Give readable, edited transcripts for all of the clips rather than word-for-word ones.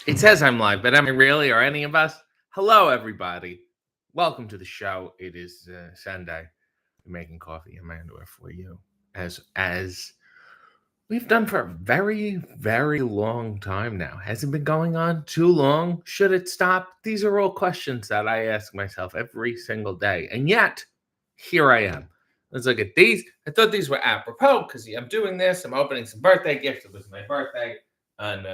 It says I'm live, but am I really, or any of us? Hello, everybody. Welcome to the show. It is Sunday. We're making coffee in my underwear for you, as we've done for a very, very long time now. Has it been going on too long? Should it stop? These are all questions that I ask myself every single day, and yet here I am. Let's look at these. I thought these were apropos because I'm doing this. I'm opening some birthday gifts. It was my birthday on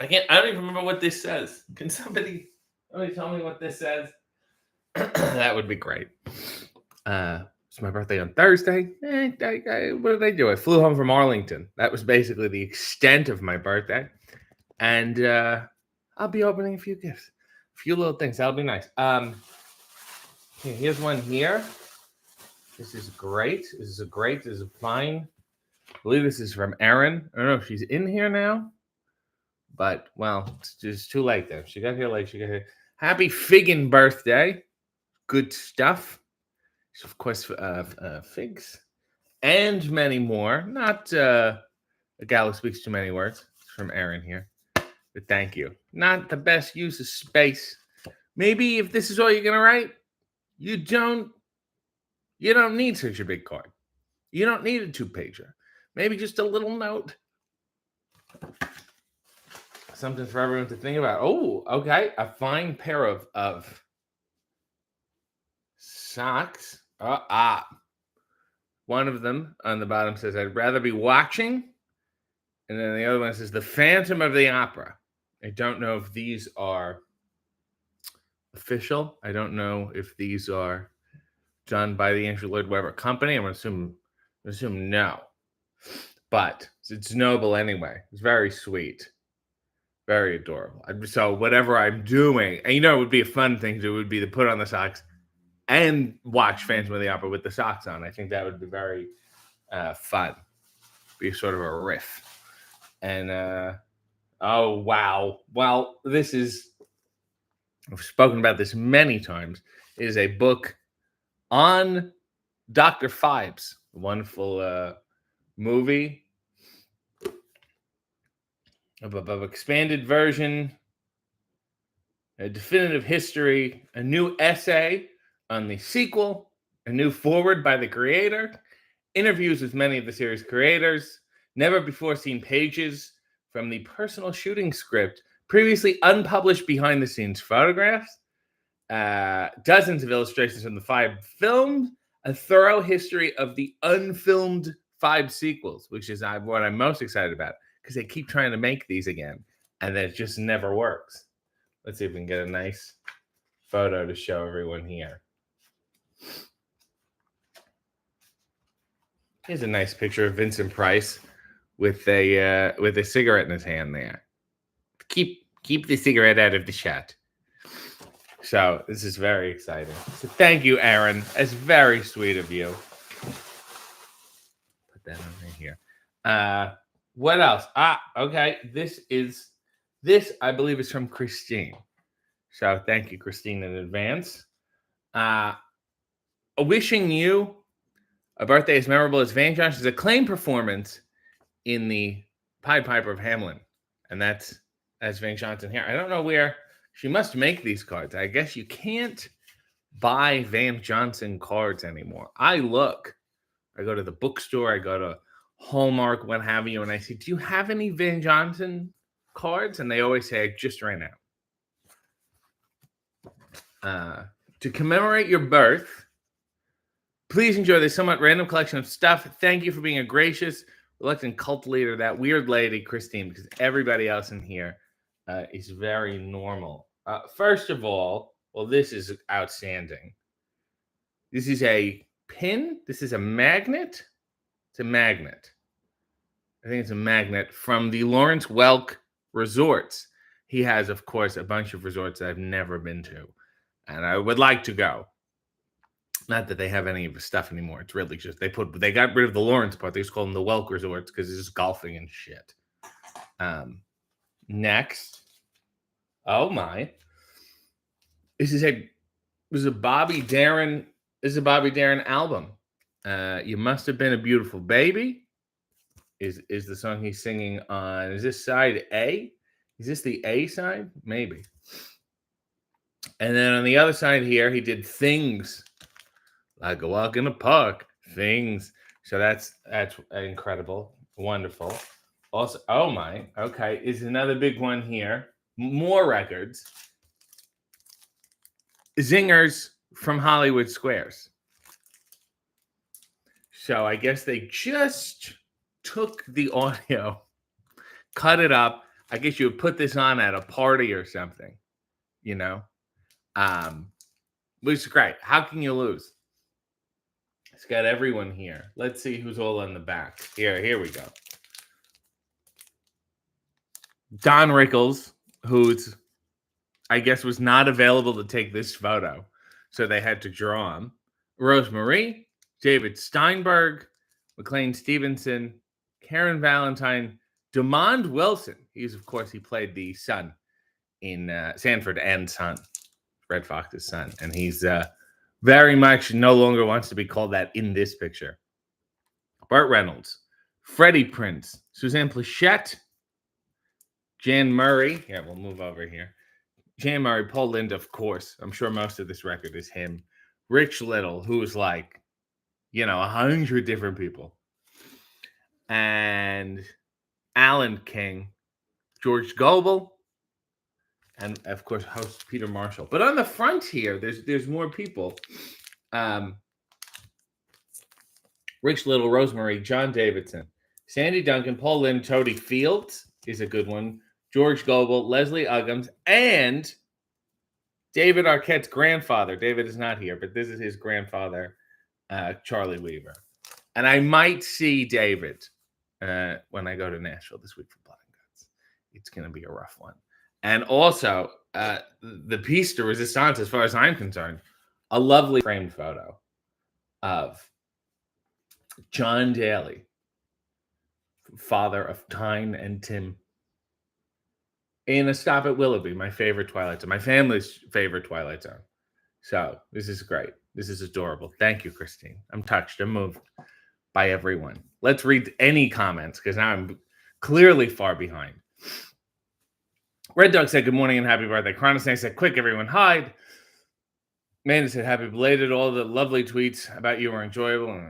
I don't even remember what this says. Can somebody tell me what this says? That would be great. It's my birthday on Thursday. What did I do? I flew home from Arlington. That was basically the extent of my birthday. And I'll be opening a few gifts, a few little things. That'll be nice. Here's one here. This is great. This is a fine. I believe this is from Erin. I don't know if she's in here now. But, well, it's just too late then. She got here late. Happy figgin' birthday. Good stuff. Of course, figs. And many more. Not a gal who speaks too many words. It's from Aaron here. But thank you. Not the best use of space. Maybe if this is all you're going to write, you don't need such a big card. You don't need a 2-pager. Maybe just a little note. Something for everyone to think about. Oh, okay. A fine pair of socks. One of them on the bottom says, I'd rather be watching. And then the other one says, The Phantom of the Opera. I don't know if these are official. I don't know if these are done by the Andrew Lloyd Webber Company. I'm going to assume no. But it's noble anyway. It's very sweet. Very adorable. So whatever I'm doing, and it would be a fun thing to do, would be to put on the socks and watch Phantom of the Opera with the socks on. I think that would be very fun. Be sort of a riff. And, oh, wow. Well, I've spoken about this many times. It is a book on Dr. Phibes, a wonderful movie. Of expanded version, a definitive history, a new essay on the sequel, a new foreword by the creator, interviews with many of the series creators, never before seen pages from the personal shooting script, previously unpublished behind the scenes photographs, dozens of illustrations from the 5 films, a thorough history of the unfilmed 5 sequels, which is what I'm most excited about. Because they keep trying to make these again, and it just never works. Let's see if we can get a nice photo to show everyone here. Here's a nice picture of Vincent Price with a cigarette in his hand there. Keep the cigarette out of the shot. So this is very exciting. So thank you, Aaron. It's very sweet of you. Put that on here. What else? Okay. This I believe is from Christine. So thank you, Christine, in advance. Wishing you a birthday as memorable as Van Johnson's acclaimed performance in the Pied Piper of Hamelin. And that's as Van Johnson here. I don't know where she must make these cards. I guess you can't buy Van Johnson cards anymore. I go to the bookstore, I go to Hallmark, what have you, and I say, do you have any Van Johnson cards? And they always say, I just ran out. To commemorate your birth, please enjoy this somewhat random collection of stuff. Thank you for being a gracious, reluctant cult leader, that weird lady, Christine, because everybody else in here is very normal. First of all, well, this is outstanding. This is a pin. This is a magnet. It's a magnet. I think it's a magnet from the Lawrence Welk Resorts. He has, of course, a bunch of resorts that I've never been to, and I would like to go. Not that they have any of the stuff anymore. It's really just they got rid of the Lawrence part. They just call them the Welk Resorts because it's just golfing and shit. Next, oh my, this is a Bobby Darin. This is a Bobby Darin album. You Must Have Been a Beautiful Baby is the song he's singing on. Is this side A? Is this the A side? Maybe. And then on the other side here, he did Things Like a Walk in the Park. Things. So that's incredible. Wonderful. Also, oh my, okay, is another big one here. More records. Zingers from Hollywood Squares. So I guess they just took the audio, cut it up. I guess you would put this on at a party or something, you know, which is great. How can you lose? It's got everyone here. Let's see who's all on the back. Here we go. Don Rickles, who's, I guess, was not available to take this photo, so they had to draw him. Rosemarie, David Steinberg, McLean Stevenson, Karen Valentine, DeMond Wilson. He played the son in Sanford and Son, Red Fox's son. And he's very much no longer wants to be called that in this picture. Burt Reynolds, Freddie Prinze, Suzanne Plachette, Jan Murray. Yeah, we'll move over here. Jan Murray, Paul Lind, of course. I'm sure most of this record is him. Rich Little, who's like, 100 different people. And Alan King, George Goebel, and of course, host Peter Marshall. But on the front here, there's more people. Rich Little, Rosemarie, John Davidson, Sandy Duncan, Paul Lind, Toady Fields is a good one. George Goebel, Leslie Uggams, and David Arquette's grandfather. David is not here, but this is his grandfather, Charlie Weaver. And I might see David when I go to Nashville this week for Blood and Guts. It's going to be a rough one. And also, the piece de resistance, as far as I'm concerned, a lovely framed photo of John Daly, father of Tyne and Tim, in a stop at Willoughby, my favorite Twilight Zone, my family's favorite Twilight Zone. So this is great. This is adorable. Thank you, Christine. I'm touched. I'm moved by everyone. Let's read any comments because now I'm clearly far behind. Red Dog said, good morning and happy birthday. Chronosnake said, quick, everyone hide. Amanda said, happy belated. All the lovely tweets about you were enjoyable.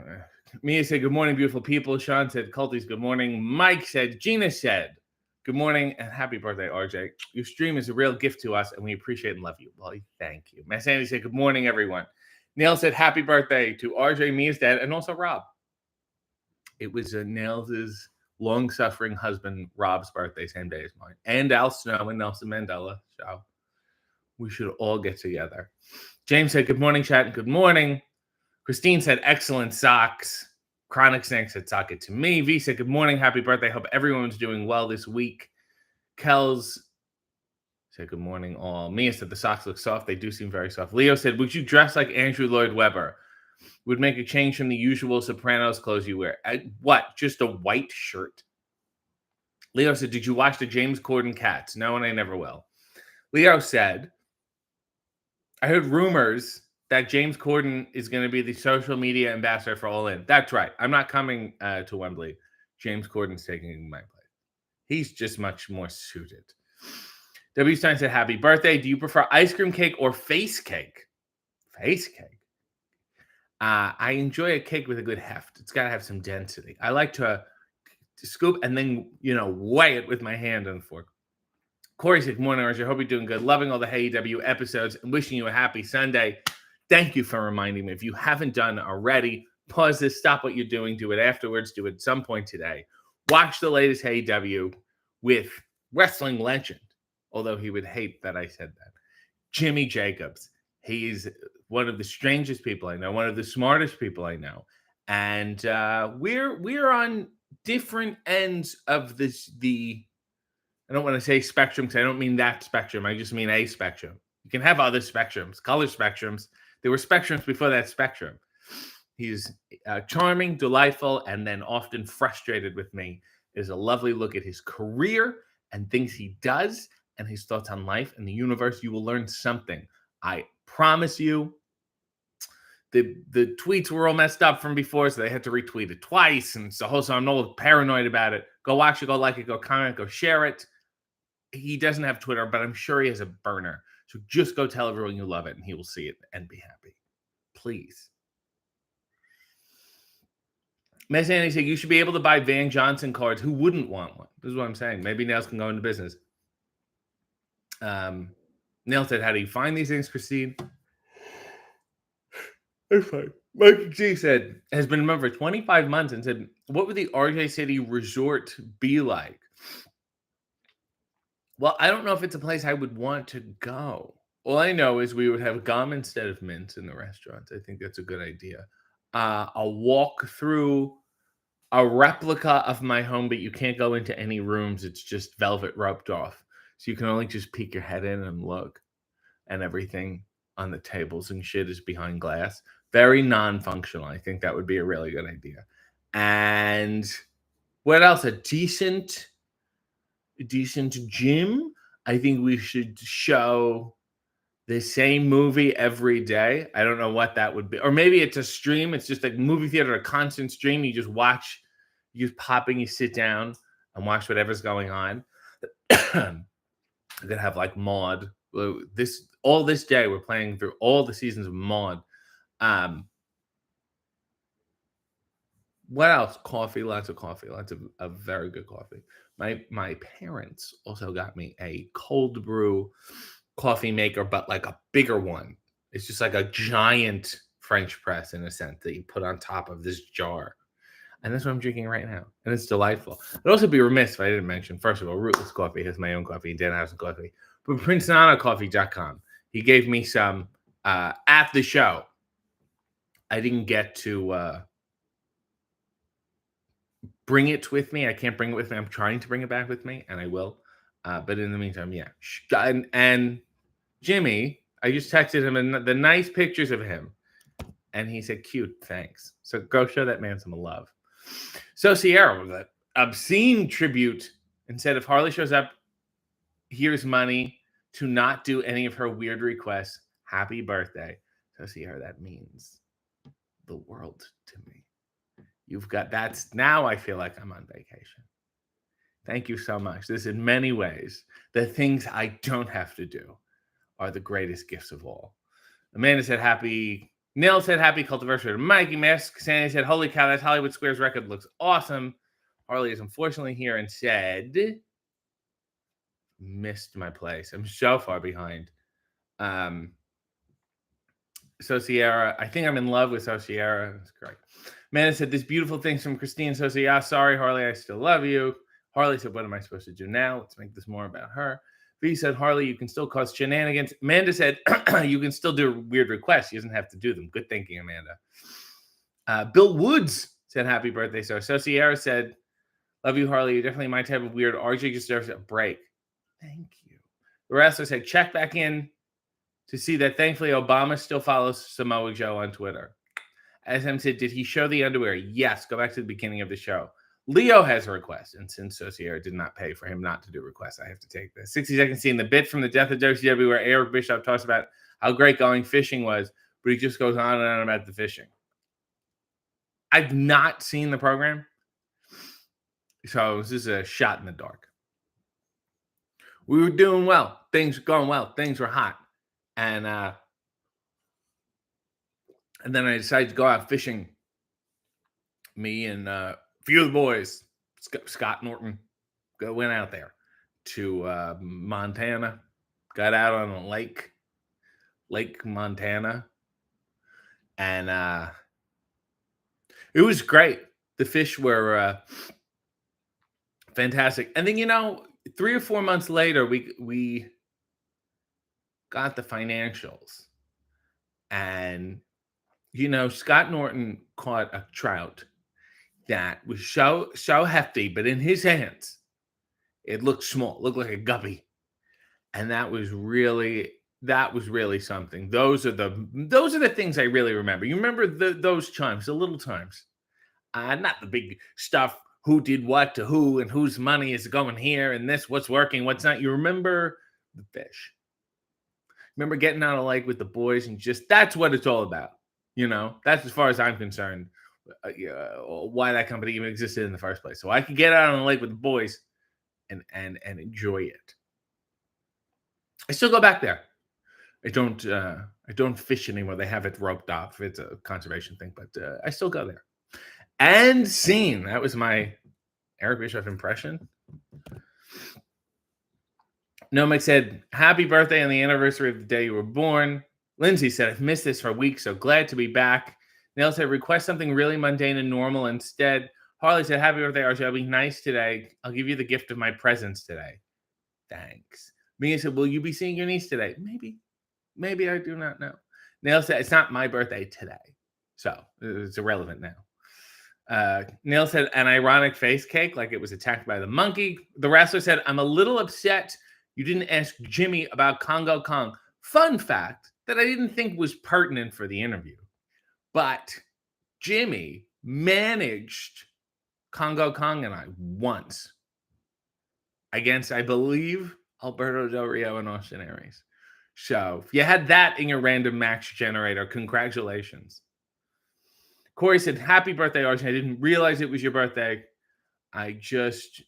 Mia said, good morning, beautiful people. Sean said, Culties, good morning. Mike said, Gina said, good morning and happy birthday, RJ. Your stream is a real gift to us and we appreciate and love you. Well, thank you. Matt Sandy said, good morning, everyone. Neil said, happy birthday to RJ, Mia's dad, and also Rob. It was Nails' long-suffering husband, Rob's birthday, same day as mine. And Al Snow and Nelson Mandela. So we should all get together. James said, good morning, chat, and good morning. Christine said, excellent socks. Chronic Snake said, sock it to me. V said, good morning, happy birthday. Hope everyone's doing well this week. Kells said, good morning, all. Mia said, the socks look soft. They do seem very soft. Leo said, would you dress like Andrew Lloyd Webber? Would make a change from the usual Sopranos clothes you wear. What? Just a white shirt? Leo said, did you watch the James Corden Cats? No, and I never will. Leo said, I heard rumors that James Corden is going to be the social media ambassador for All In. That's right. I'm not coming to Wembley. James Corden's taking my place. He's just much more suited. W. Stein said, happy birthday. Do you prefer ice cream cake or face cake? Face cake. I enjoy a cake with a good heft. It's got to have some density. I like to scoop and then, weigh it with my hand on the fork. Corey said, good morning, RJ. I hope you're doing good. Loving all the Hey EW episodes and wishing you a happy Sunday. Thank you for reminding me. If you haven't done already, pause this, stop what you're doing, do it afterwards, do it at some point today. Watch the latest Hey EW with wrestling legend, although he would hate that I said that, Jimmy Jacobs. He's one of the strangest people I know, one of the smartest people I know. And we're on different ends of I don't want to say spectrum because I don't mean that spectrum. I just mean a spectrum. You can have other spectrums, color spectrums. There were spectrums before that spectrum. He's charming, delightful, and then often frustrated with me. There's a lovely look at his career and things he does and his thoughts on life and the universe. You will learn something. I promise you. The tweets were all messed up from before, so they had to retweet it twice. And so I'm a little paranoid about it. Go watch it, go like it, go comment, go share it. he doesn't have Twitter, but I'm sure he has a burner. So just go tell everyone you love it, and he will see it and be happy. Please. Miss Annie said you should be able to buy Van Johnson cards. Who wouldn't want one? This is what I'm saying. Maybe Nails can go into business. Nails said, how do you find these things, Christine? That's fine. Mike G said, has been a member for 25 months and said, what would the RJ City Resort be like? Well, I don't know if it's a place I would want to go. All I know is we would have gum instead of mints in the restaurants. I think that's a good idea. I'll walk through a replica of my home, but you can't go into any rooms. It's just velvet roped off. So you can only just peek your head in and look. And everything on the tables and shit is behind glass. Very non-functional. I think that would be a really good idea. And what else? A decent gym. I think we should show the same movie every day. I don't know what that would be. Or maybe it's a stream. It's just like movie theater, a constant stream. You just watch, you just pop in, you sit down and watch whatever's going on. I'm going to have like Maude. All this day, we're playing through all the seasons of Maude. What else? Coffee, lots of coffee, lots of very good coffee. My parents also got me a cold brew coffee maker, but like a bigger one. It's just like a giant French press in a sense that you put on top of this jar. And that's what I'm drinking right now. And it's delightful. I'd also be remiss if I didn't mention, first of all, Rootless Coffee has my own coffee, Danhausen Coffee. But PrinceNanaCoffee.com. He gave me some at the show. I didn't get to bring it with me. I can't bring it with me. I'm trying to bring it back with me, and I will. But in the meantime, yeah. And Jimmy, I just texted him the nice pictures of him. And he said, cute, thanks. So go show that man some love. So Sierra with an obscene tribute and said, if Harley shows up, here's money to not do any of her weird requests. Happy birthday. So Sierra, that means the world to me. You've got, that's, now I feel like I'm on vacation. Thank you so much. This, in many ways, the things I don't have to do are the greatest gifts of all. Amanda said, Neil said, happy cultiversary to Mikey Mask. Sandy said, holy cow, that Hollywood Squares record looks awesome. Harley is unfortunately here and said, missed my place. I'm so far behind. So Sierra, I think I'm in love with So Sierra. That's correct. Amanda said, this beautiful things from Christine. So yeah, sorry, Harley, I still love you. Harley said, what am I supposed to do now? Let's make this more about her. V said, Harley, you can still cause shenanigans. Amanda said, you can still do weird requests. She doesn't have to do them. Good thinking, Amanda. Bill Woods said, happy birthday, sir. So Sierra said, love you, Harley. You're definitely my type of weird. RJ deserves a break. Thank you. The wrestler said, check back in to see that thankfully Obama still follows Samoa Joe on Twitter. SM said, did he show the underwear? Yes. Go back to the beginning of the show. Leo has a request, and since Sierra did not pay for him not to do requests, I have to take this. 60-second scene, the bit from the Death of WCW where Eric Bischoff talks about how great going fishing was, but he just goes on and on about the fishing. I've not seen the program, so this is a shot in the dark. We were doing well. Things were going well. Things were hot. And then I decided to go out fishing. Me and a few of the boys, Scott Norton, went out there to Montana. Got out on a Lake Montana. And it was great. The fish were fantastic. And then, 3 or 4 months later, we got the financials. And, Scott Norton caught a trout that was so hefty, but in his hands, it looked small, looked like a guppy. And that was really something. Those are the things I really remember. You remember those times, the little times, not the big stuff. Who did what to who and whose money is going here and this, what's working, what's not. You remember the fish. Remember getting out of the lake with the boys and just, that's what it's all about. That's as far as I'm concerned, why that company even existed in the first place. So I could get out on the lake with the boys and enjoy it. I still go back there. I don't fish anymore. They have it roped off. It's a conservation thing, but I still go there. And scene. That was my Eric Bischoff impression. Nomek said, "Happy birthday on the anniversary of the day you were born." Lindsay said, "I've missed this for a week, so glad to be back." Neil said, "Request something really mundane and normal instead." Harley said, "Happy birthday, RJ. I'll be nice today. I'll give you the gift of my presence today." Thanks. Mia said, "Will you be seeing your niece today?" Maybe. Maybe, I do not know. Neil said, "It's not my birthday today, so it's irrelevant now." Neil said, "An ironic face cake, like it was attacked by the monkey." The wrestler said, "I'm a little upset you didn't ask Jimmy about Congo Kong." Fun fact that I didn't think was pertinent for the interview. But Jimmy managed Congo Kong and I once against, I believe, Alberto Del Rio and Austin Aries. So if you had that in your random match generator, congratulations. Corey said, "Happy birthday, RJ. I didn't realize it was your birthday. I just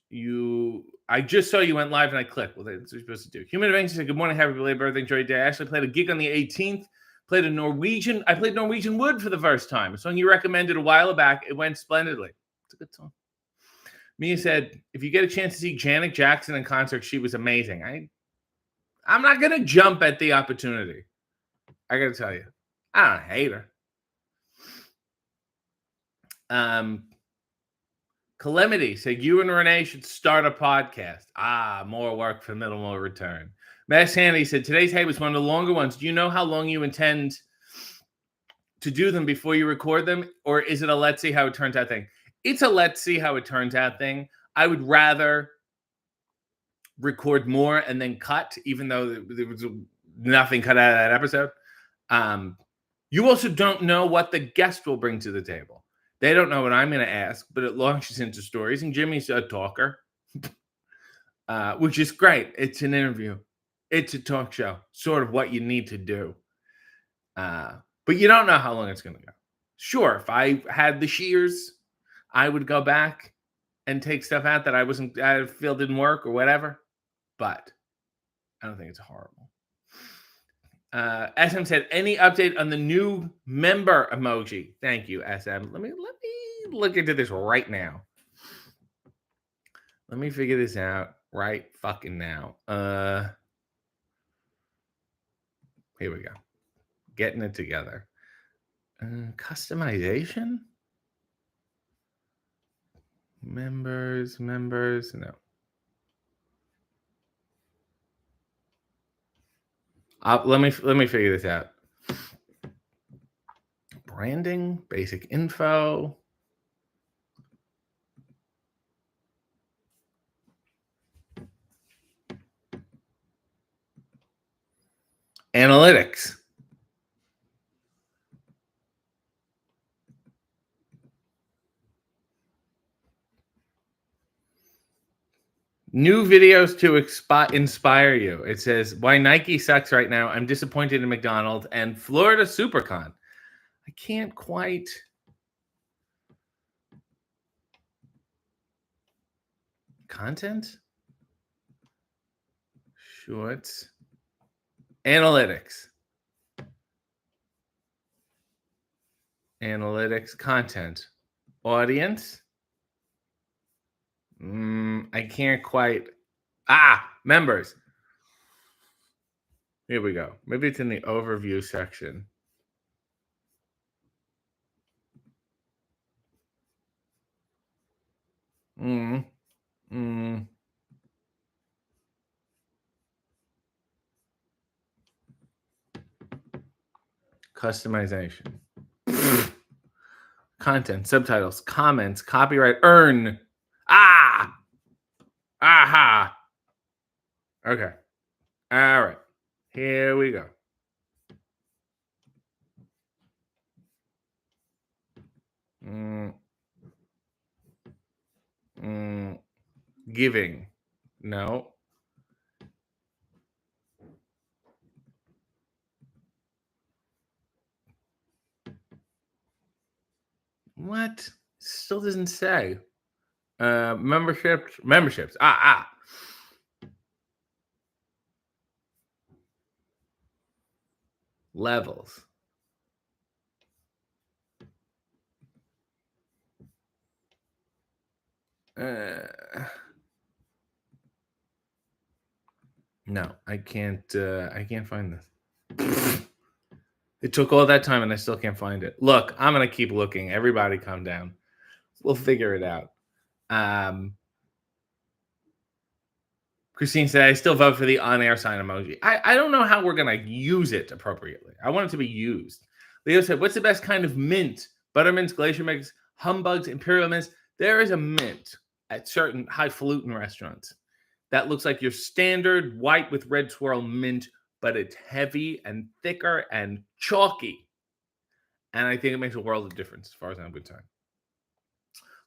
saw you went live and I clicked." Well, that's what you're supposed to do. Human Adventure said, "Good morning, happy belated birthday, enjoy your day. I actually played a gig on the 18th. I played Norwegian Wood for the first time. A song you recommended a while back. It went splendidly." It's a good song. Mia said, "If you get a chance to see Janet Jackson in concert, she was amazing." I'm not gonna jump at the opportunity. I gotta tell you, I don't hate her. Calamity said, "You and Renee should start a podcast." More work for minimal return. Max Handy said, "Today's hay was one of the longer ones. Do you know how long you intend to do them before you record them? Or is it a let's see how it turns out thing?" It's a let's see how it turns out thing. I would rather record more and then cut, even though there was nothing cut out of that episode. You also don't know what the guest will bring to the table. They don't know what I'm going to ask, but it launches into stories, and Jimmy's a talker, which is great. It's an interview. It's a talk show, sort of what you need to do. But you don't know how long it's going to go. Sure, if I had the shears, I would go back and take stuff out that I feel didn't work or whatever. But I don't think it's horrible. SM said, "Any update on the new member emoji?" Thank you, SM. Let me look into this right now. Let me figure this out right fucking now. Here we go. Getting it together. Customization? Members, no. Let me figure this out. Branding, basic info. Analytics. New videos to inspire you. It says, "Why Nike sucks right now. I'm disappointed in McDonald's," and Florida SuperCon. I can't quite. Content? Shorts. Analytics. Analytics. Content. Audience. I can't quite. Members. Here we go. Maybe it's in the overview section. Customization. Content, subtitles, comments, copyright, earn. Aha. Okay. All right. Here we go. Giving. No. What? Still doesn't say. Memberships. Levels. No, I can't find this. It took all that time and I still can't find it. Look, I'm gonna keep looking. Everybody calm down. We'll figure it out. Christine said, I still vote for the on-air sign emoji. I don't know how we're going to use it appropriately. I want it to be used. Leo said, what's the best kind of mint? Buttermints, glacier mix, humbugs, imperial mints. There is a mint at certain highfalutin restaurants that looks like your standard white with red swirl mint, but it's heavy and thicker and chalky. And I think it makes a world of difference as far as I'm concerned.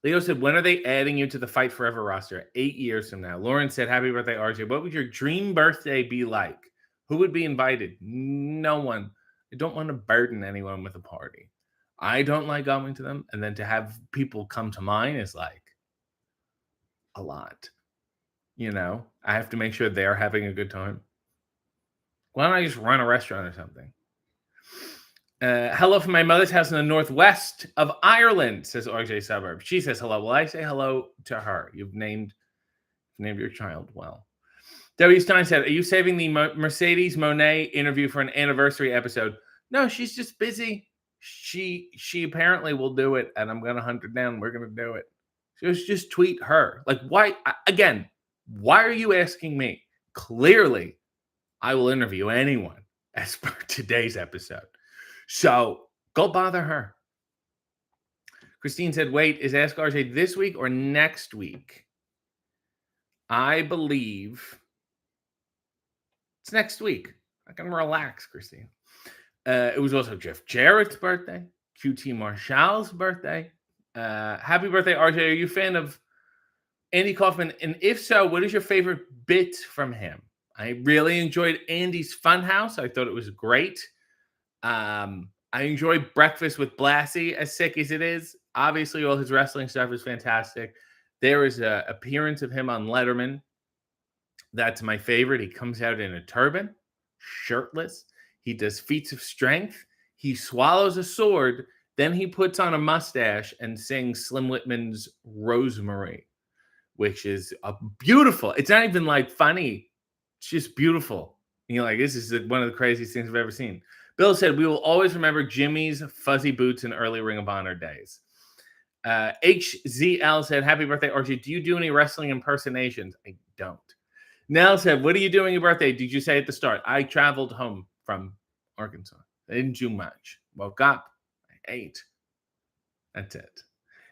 Leo said, when are they adding you to the Fight Forever roster? 8 years from now. Lauren said, happy birthday, RJ. What would your dream birthday be like? Who would be invited? No one. I don't want to burden anyone with a party. I don't like going to them. And then to have people come to mine is like a lot. You know, I have to make sure they're having a good time. Why don't I just run a restaurant or something? Hello from my mother's house in the northwest of Ireland, says RJ Suburb. She says hello. Well, I say hello to her. You've named your child well. W. Stein said, are you saving the Mercedes Monet interview for an anniversary episode? No, she's just busy. She apparently will do it, and I'm going to hunt her down. We're going to do it. Just tweet her. Like, why? Again, why are you asking me? Clearly, I will interview anyone as per today's episode. So go bother her. Christine said, wait, is Ask RJ this week or next week? I believe it's next week. I can relax, Christine. It was also Jeff Jarrett's birthday, QT Marshall's birthday. Happy birthday, RJ. Are you a fan of Andy Kaufman? And if so, what is your favorite bit from him? I really enjoyed Andy's Funhouse. I thought it was great. I enjoy Breakfast with Blassie, as sick as it is. Obviously, all his wrestling stuff is fantastic. There is an appearance of him on Letterman. That's my favorite. He comes out in a turban, shirtless. He does feats of strength. He swallows a sword. Then he puts on a mustache and sings Slim Whitman's Rosemary, which is a beautiful. It's not even like funny. It's just beautiful. And you're like, this is one of the craziest things I've ever seen. Bill said, we will always remember Jimmy's fuzzy boots in early Ring of Honor days. HZL said, happy birthday, RJ. Do you do any wrestling impersonations? I don't. Nell said, what are you doing your birthday? Did you say at the start? I traveled home from Arkansas. I didn't do much. Woke up. I ate. That's it.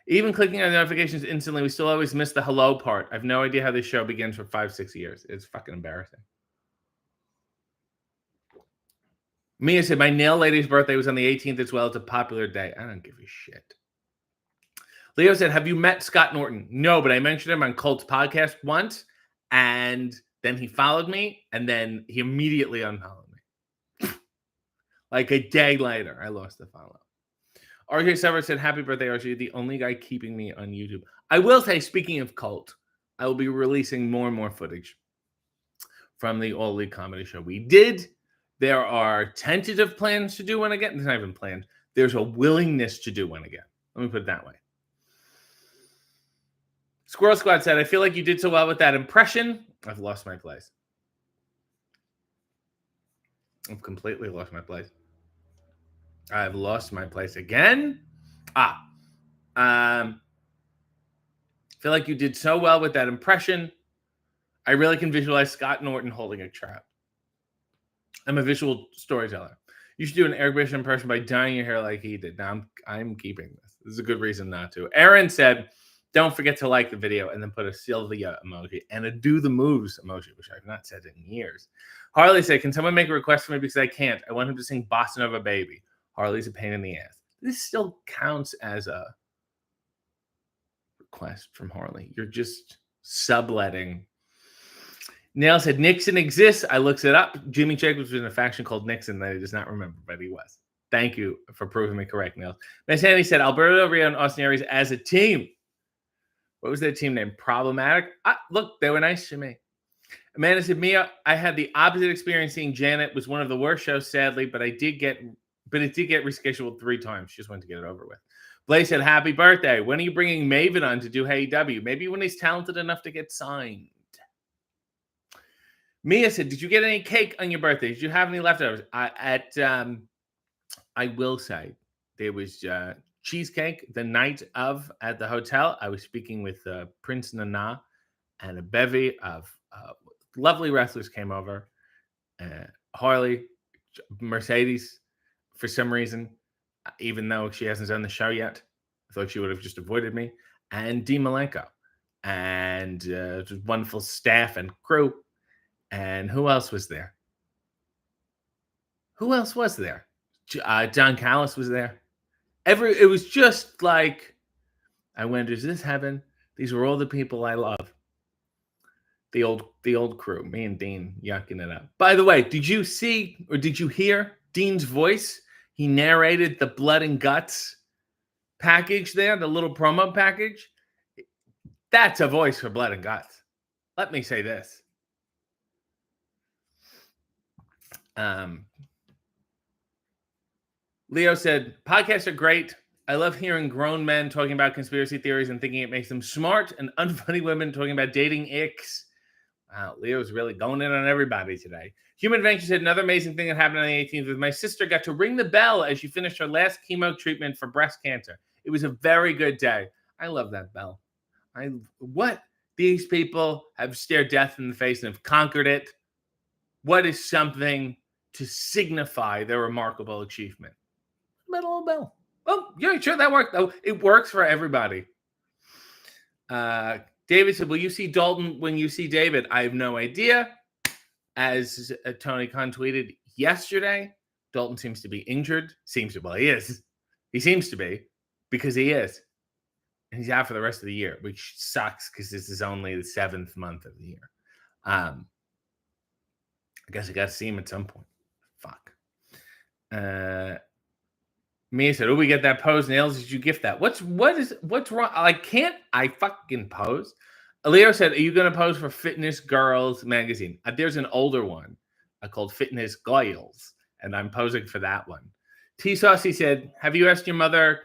Even clicking on the notifications instantly, we still always miss the hello part. I have no idea how this show begins for 5-6 years. It's fucking embarrassing. Mia said, my nail lady's birthday was on the 18th as well. It's a popular day. I don't give a shit. Leo said, have you met Scott Norton? No, but I mentioned him on Colt's podcast once, and then he followed me, and then he immediately unfollowed me. Like a day later, I lost the follow. RJ Sever said, happy birthday, RJ, the only guy keeping me on YouTube. I will say, speaking of Colt, I will be releasing more and more footage from the All League Comedy Show. We did. There are tentative plans to do one again. It's not even planned. There's a willingness to do one again. Let me put it that way. Squirrel Squad said, I feel like you did so well with that impression. I've lost my place. I've completely lost my place. I've lost my place again. I feel like you did so well with that impression. I really can visualize Scott Norton holding a trap. I'm a visual storyteller. You should do an Eric Bischoff impression by dyeing your hair like he did. Now I'm keeping this. This is a good reason not to. Aaron said, don't forget to like the video and then put a Sylvia emoji and a do the moves emoji, which I've not said in years. Harley said, can someone make a request for me because I can't? I want him to sing Bossa Nova Baby. Harley's a pain in the ass. This still counts as a request from Harley. You're just subletting. Nail said, Nixon exists. I looked it up. Jimmy Jacobs was in a faction called Nixon that he does not remember, but he was. Thank you for proving me correct, Nail. Miss Handy said, Alberto Rio and Austin Aries as a team. What was their team name? Problematic? Look, they were nice to me. Amanda said, Mia, I had the opposite experience seeing Janet. It was one of the worst shows, sadly, but it did get rescheduled 3 times. She just wanted to get it over with. Blaze said, happy birthday. When are you bringing Maven on to do Hey W? Maybe when he's talented enough to get signed. Mia said, did you get any cake on your birthday? Did you have any leftovers? I will say there was cheesecake the night of at the hotel. I was speaking with Prince Nana, and a bevy of lovely wrestlers came over. Harley, Mercedes, for some reason, even though she hasn't done the show yet, I thought she would have just avoided me. And Dean Malenko, and wonderful staff and crew. And who else was there? John Callis was there. It was just like, I went, is this heaven? These were all the people I love. The old crew, me and Dean yucking it up. By the way, did you see or did you hear Dean's voice? He narrated the blood and guts package there, the little promo package. That's a voice for blood and guts. Let me say this. Leo said, podcasts are great. I love hearing grown men talking about conspiracy theories and thinking it makes them smart, and unfunny women talking about dating icks. Wow, Leo's really going in on everybody today. Human Adventure said, another amazing thing that happened on the 18th was my sister got to ring the bell as she finished her last chemo treatment for breast cancer. It was a very good day. I love that bell. What? These people have stared death in the face and have conquered it. What is something to signify their remarkable achievement? That little bell. Oh, yeah, sure, that worked. Oh, it works for everybody. David said, will you see Dalton when you see David? I have no idea. As Tony Khan tweeted yesterday, Dalton seems to be injured. He is. He seems to be, because he is. And he's out for the rest of the year, which sucks because this is only the 7th month of the year. I guess I got to see him at some point. Fuck. Mia said, oh, we get that pose. Nails, did you gift that? What's wrong? Like, can't I fucking pose? Leo said, are you going to pose for Fitness Girls magazine? There's an older one called Fitness Girls, and I'm posing for that one. T Saucy said, have you asked your mother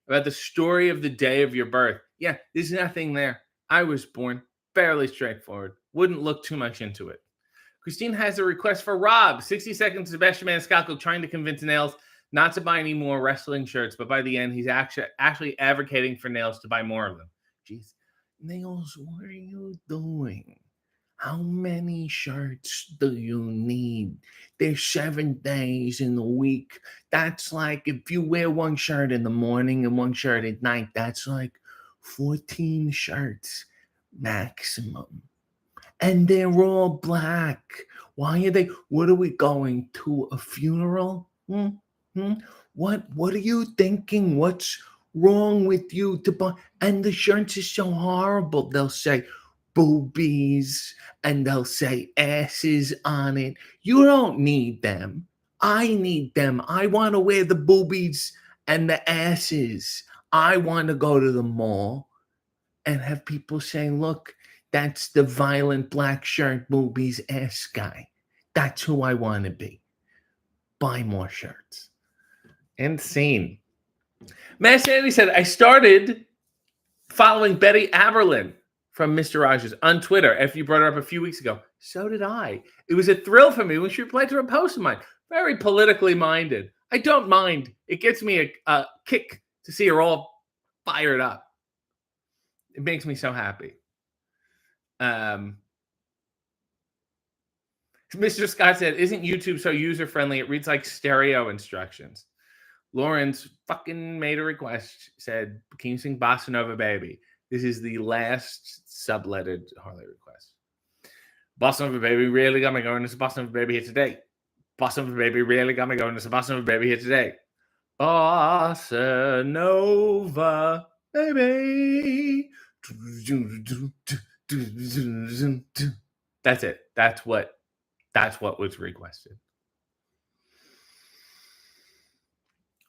about the story of the day of your birth? Yeah, there's nothing there. I was born fairly straightforward. Wouldn't look too much into it. Christine has a request for Rob. 60 seconds, Sebastian Maniscalco trying to convince Nails not to buy any more wrestling shirts, but by the end, he's actually advocating for Nails to buy more of them. Jeez. Nails, what are you doing? How many shirts do you need? There's 7 days in the week. That's like, if you wear one shirt in the morning and one shirt at night, that's like 14 shirts maximum. And they're all black. Why are they? What are we going to, a funeral? What are you thinking? What's wrong with you to buy? And the shirts are so horrible. They'll say boobies and they'll say asses on it. You don't need them. I need them. I want to wear the boobies and the asses. I want to go to the mall and have people saying, look, that's the violent black shirt, boobies, ass guy. That's who I want to be. Buy more shirts. Insane. Matt Sandy said, I started following Betty Aberlin from Mr. Rogers on Twitter after you brought her up a few weeks ago. So did I. It was a thrill for me when she replied to a post of mine. Very politically minded. I don't mind. It gets me a kick to see her all fired up. It makes me so happy. Mr. Scott said, isn't YouTube so user-friendly? It reads like stereo instructions. Lawrence fucking made a request, said, can you sing Bossa Nova Baby? This is the last subletted Harley request. Bossa Nova Baby really got me going. This is Bossa Nova Baby here today. Bossa Nova Baby really got me going. This is Bossa Nova Baby here today. Bossa Nova Baby. That's it. That's what was requested.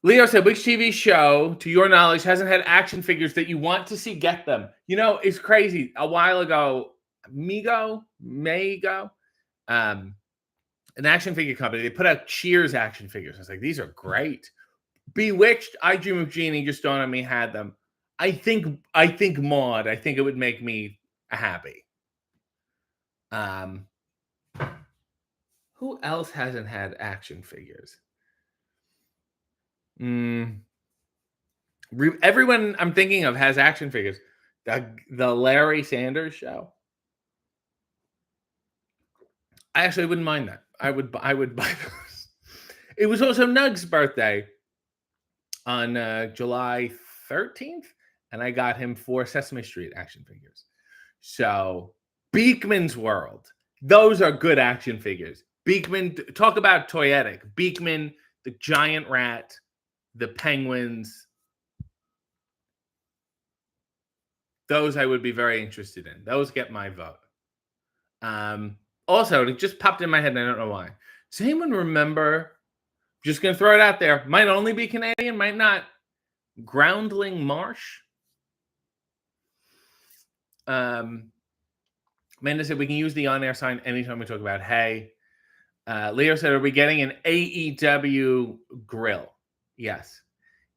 Leo said, which TV show, to your knowledge, hasn't had action figures that you want to see get them? You know, it's crazy. A while ago, Mego, an action figure company. They put out Cheers action figures. I was like, these are great. Bewitched, I Dream of Jeannie just dawned on me had them. I think Maud. I think it would make me happy. Who else hasn't had action figures? Everyone I'm thinking of has action figures. The Larry Sanders Show. I actually wouldn't mind that. I would buy those. It was also Nug's birthday on July 13th, and I got him 4 Sesame Street action figures. So Beekman's World. Those are good action figures. Beekman, talk about toyetic. Beekman, the giant rat, the penguins. Those I would be very interested in. Those get my vote. Also, it just popped in my head, and I don't know why. Does anyone remember? Just going to throw it out there. Might only be Canadian, might not. Groundling Marsh. Amanda said we can use the on-air sign anytime we talk about hay. Leo said, are we getting an AEW grill? Yes.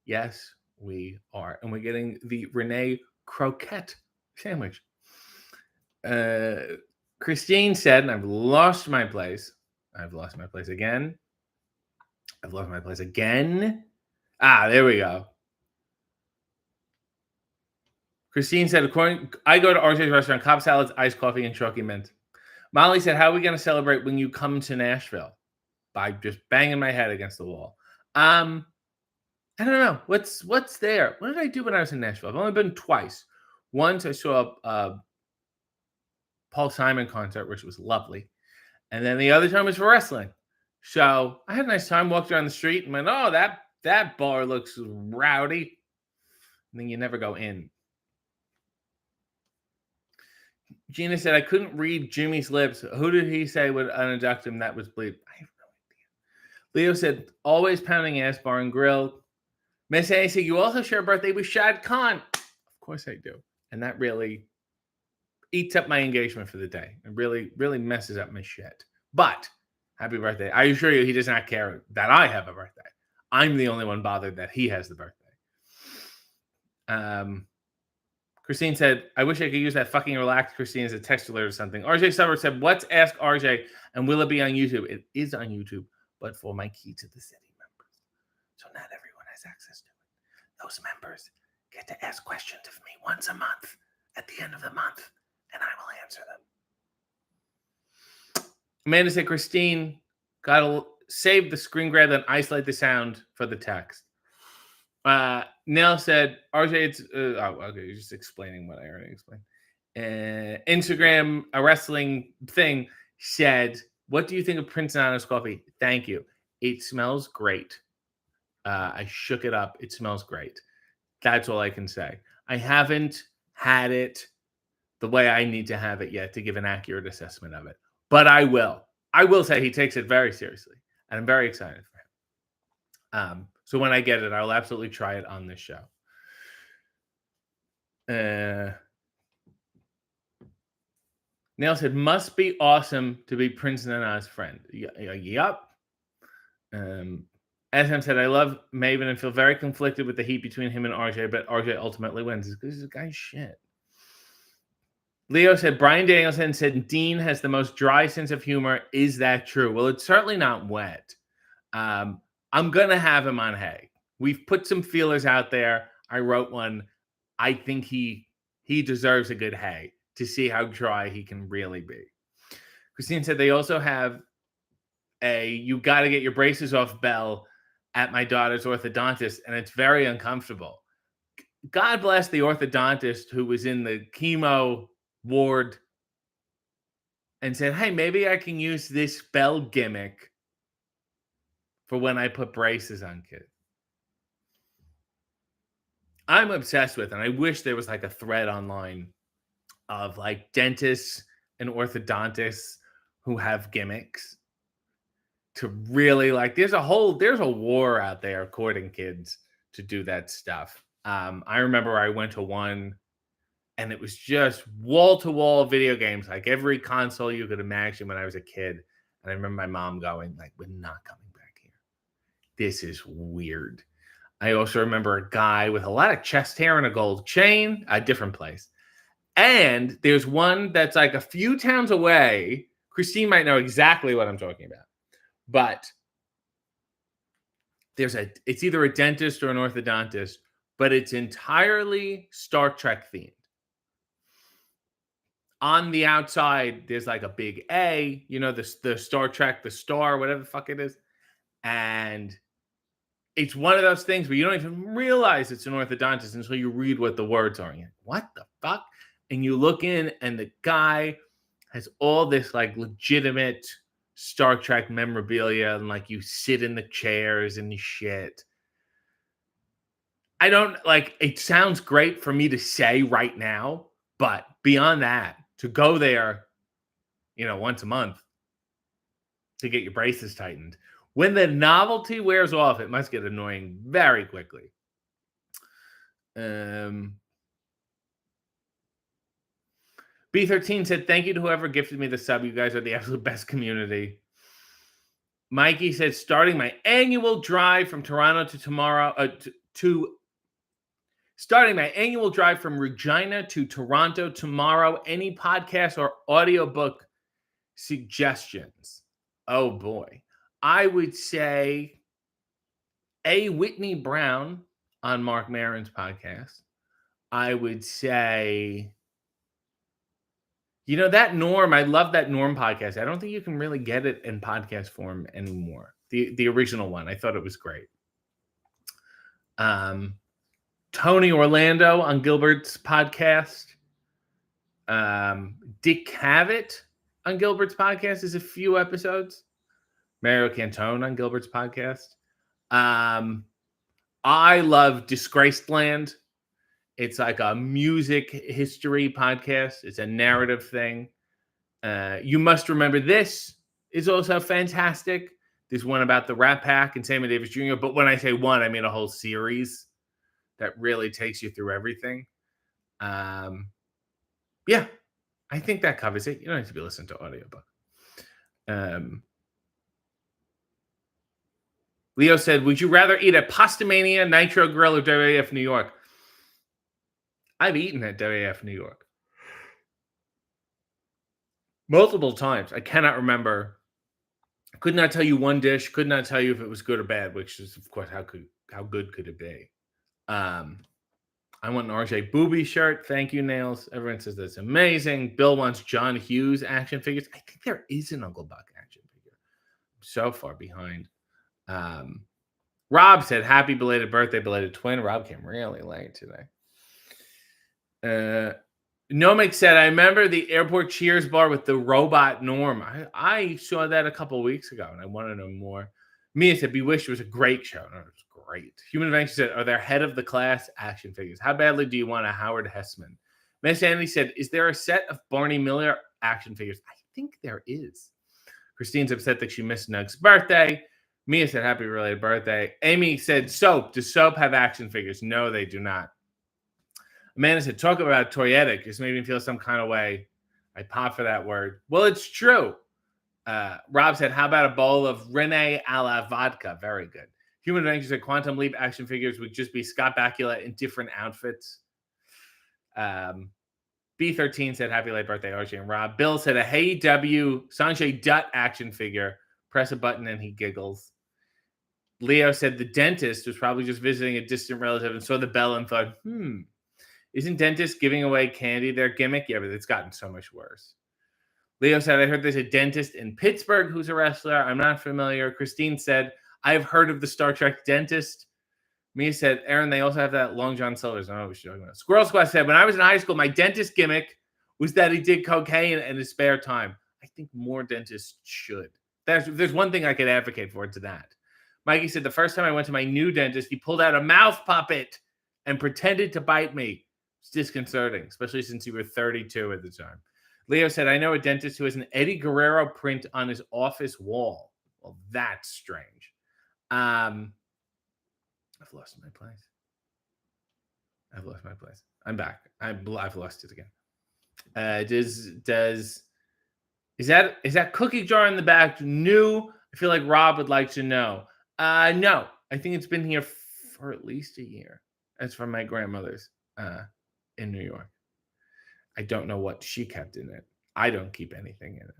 Yes, we are. And we're getting the Renee Croquette sandwich. Christine said, and I've lost my place. I've lost my place again. There we go. Christine said, I go to RJ's restaurant, Cobb salads, iced coffee, and chalky mint. Molly said, how are we going to celebrate when you come to Nashville? By just banging my head against the wall. I don't know. What's there? What did I do when I was in Nashville? I've only been twice. Once I saw a Paul Simon concert, which was lovely. And then the other time was for wrestling. So I had a nice time, walked around the street and went, oh, that bar looks rowdy. And then you never go in. Gina said, I couldn't read Jimmy's lips. Who did he say would unabduct him? That was bleep. I have no idea. Leo said, always pounding ass, bar and grill. Miss A said, you also share a birthday with Shad Khan. Of course I do. And that really eats up my engagement for the day. It really, really messes up my shit. But happy birthday. I assure you, he does not care that I have a birthday. I'm the only one bothered that he has the birthday. Christine said, I wish I could use that fucking relax Christine as a text alert or something. RJ Summer said, let's ask RJ, and will it be on YouTube? It is on YouTube, but for my Key to the City members. So not everyone has access to it. Those members get to ask questions of me once a month at the end of the month, and I will answer them. Amanda said, Christine, gotta save the screen grab and isolate the sound for the text. Nell said, RJ, it's okay, you're just explaining what I already explained. Instagram, a wrestling thing, said, what do you think of Prince Nana's coffee? Thank you. It smells great. I shook it up. It smells great. That's all I can say. I haven't had it the way I need to have it yet to give an accurate assessment of it. But I will. I will say he takes it very seriously. And I'm very excited for him. So when I get it, I'll absolutely try it on this show. Nail said, must be awesome to be Prince Nana's friend. Yup. SM said, I love Maven and feel very conflicted with the heat between him and RJ, but RJ ultimately wins. This guy's shit. Leo said, Brian Danielson said, Dean has the most dry sense of humor. Is that true? Well, it's certainly not wet. I'm going to have him on hay. We've put some feelers out there. I wrote one. I think he deserves a good hay to see how dry he can really be. Christine said they also have you got to get your braces off bell at my daughter's orthodontist, and it's very uncomfortable. God bless the orthodontist who was in the chemo ward and said, hey, maybe I can use this bell gimmick for when I put braces on kids. I'm obsessed with, and I wish there was like a thread online of like dentists and orthodontists who have gimmicks to really like, there's a war out there courting kids to do that stuff. I remember I went to one And it was just wall-to-wall video games, like every console you could imagine when I was a kid. And I remember my mom going, like, we're not coming back here. This is weird. I also remember a guy with a lot of chest hair and a gold chain, a different place. And there's one that's like a few towns away. Christine might know exactly what I'm talking about. But it's either a dentist or an orthodontist, but it's entirely Star Trek themed. On the outside, there's like a big A, the Star Trek, the star, whatever the fuck it is. And it's one of those things where you don't even realize it's an orthodontist until you read what the words are. And you're like, what the fuck? And you look in, and the guy has all this like legitimate Star Trek memorabilia, and like you sit in the chairs and shit. I don't like it. Sounds great for me to say right now, but beyond that, to go there, once a month to get your braces tightened. When the novelty wears off, it must get annoying very quickly. B13 said, thank you to whoever gifted me the sub. You guys are the absolute best community. Mikey said, starting my annual drive from Toronto to tomorrow, starting my annual drive from Regina to Toronto tomorrow. Any podcast or audiobook suggestions? Oh boy. I would say Whitney Brown on Mark Maron's podcast. I would say, that Norm, I love that Norm podcast. I don't think you can really get it in podcast form anymore. The original one. I thought it was great. Tony Orlando on Gilbert's podcast. Dick Cavett on Gilbert's podcast is a few episodes. Mario Cantone on Gilbert's podcast. I love Disgraced Land. It's like a music history podcast. It's a narrative thing. You Must Remember This is also fantastic. There's one about the Rat Pack and Sammy Davis Jr. But when I say one, I mean a whole series that really takes you through everything. Yeah, I think that covers it. You don't have to be listening to audiobook. Leo said, would you rather eat at Pastamania, Nitro Grill, or WAF New York? I've eaten at WAF New York multiple times. I cannot remember. Could not tell you one dish. Could not tell you if it was good or bad, which is, of course, how good could it be? I want an RJ Booby shirt. Thank you, Nails. Everyone says that's amazing. Bill wants John Hughes action figures. I think there is an Uncle Buck action figure. I'm so far behind. Rob said, happy belated birthday, belated twin. Rob came really late today. Nomic said, I remember the airport Cheers bar with the robot Norm. I saw that a couple of weeks ago, and I want to know more. Mia said, Bewitched was a great show. No, it was great. Human Adventure said, are there head of the class action figures? How badly do you want a Howard Hessman? Miss Andy said, is there a set of Barney Miller action figures? I think there is. Christine's upset that she missed Nug's birthday. Mia said, happy related birthday. Amy said, Soap. Does Soap have action figures? No, they do not. Amanda said, talk about toyetic. Just made me feel some kind of way. I pop for that word. Well, it's true. Rob said, how about a bowl of Rene a la vodka? Very good. Human Adventure said, Quantum Leap action figures would just be Scott Bakula in different outfits. B13 said, happy late birthday, RJ and Rob. Bill said, a Hey W Sanjay Dutt action figure. Press a button and he giggles. Leo said, the dentist was probably just visiting a distant relative and saw the bell and thought, isn't dentist giving away candy their gimmick? Yeah, but it's gotten so much worse. Leo said, I heard there's a dentist in Pittsburgh who's a wrestler. I'm not familiar. Christine said, I've heard of the Star Trek dentist. Mia said, Aaron, they also have that Long John Silver's. I don't know what she's talking about. Squirrel Squad said, when I was in high school, my dentist gimmick was that he did cocaine in his spare time. I think more dentists should. There's one thing I could advocate for, it's that. Mikey said, the first time I went to my new dentist, he pulled out a mouth puppet and pretended to bite me. It's disconcerting, especially since you were 32 at the time. Leo said, I know a dentist who has an Eddie Guerrero print on his office wall. Well, that's strange. I've lost my place. I'm back. I've lost it again. Is that cookie jar in the back new? I feel like Rob would like to know. No, I think it's been here for at least a year. It's from my grandmother's in New York. I don't know what she kept in it. I don't keep anything in it.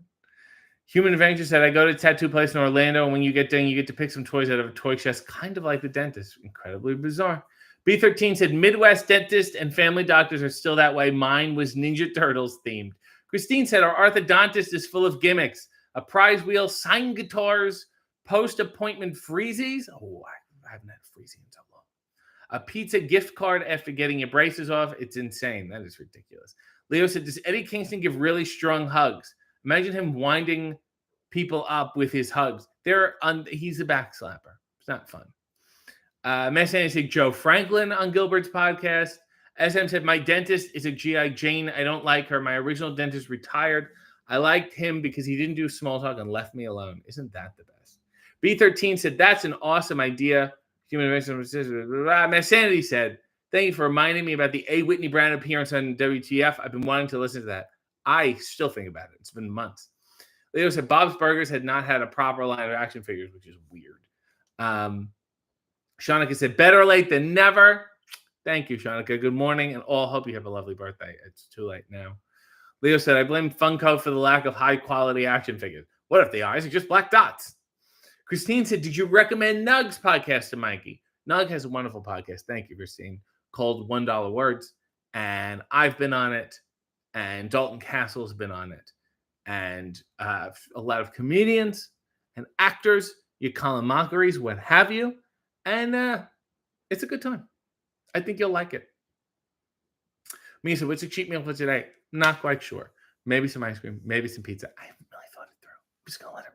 Human Adventure said, I go to tattoo place in Orlando, and when you get done, you get to pick some toys out of a toy chest, kind of like the dentist. Incredibly bizarre. B13 said, Midwest dentists and family doctors are still that way. Mine was Ninja Turtles themed. Christine said, our orthodontist is full of gimmicks. A prize wheel, signed guitars, post-appointment freezies. Oh, I haven't had a freezy in so long. A pizza gift card after getting your braces off. It's insane. That is ridiculous. Leo said, does Eddie Kingston give really strong hugs? Imagine him winding people up with his hugs. He's a backslapper. It's not fun. Messani said Joe Franklin on Gilbert's podcast. SM said, my dentist is a G.I. Jane. I don't like her. My original dentist retired. I liked him because he didn't do small talk and left me alone. Isn't that the best? B13 said, that's an awesome idea. Messanity said, thank you for reminding me about the A. Whitney Brown appearance on WTF. I've been wanting to listen to that. I still think about it. It's been months. Leo said Bob's Burgers had not had a proper line of action figures, which is weird. Shanika said, better late than never. Thank you, Shanika. Good morning, and all hope you have a lovely birthday. It's too late now. Leo said, I blame Funko for the lack of high-quality action figures. What if the eyes are just black dots? Christine said, did you recommend Nug's podcast to Mikey? Nug has a wonderful podcast. Thank you, Christine. Called $1 Words. And I've been on it. And Dalton Castle's been on it. And a lot of comedians and actors. You call them mockeries, what have you. And it's a good time. I think you'll like it. Misa, what's a cheap meal for today? Not quite sure. Maybe some ice cream, maybe some pizza. I haven't really thought it through. I'm just going to let it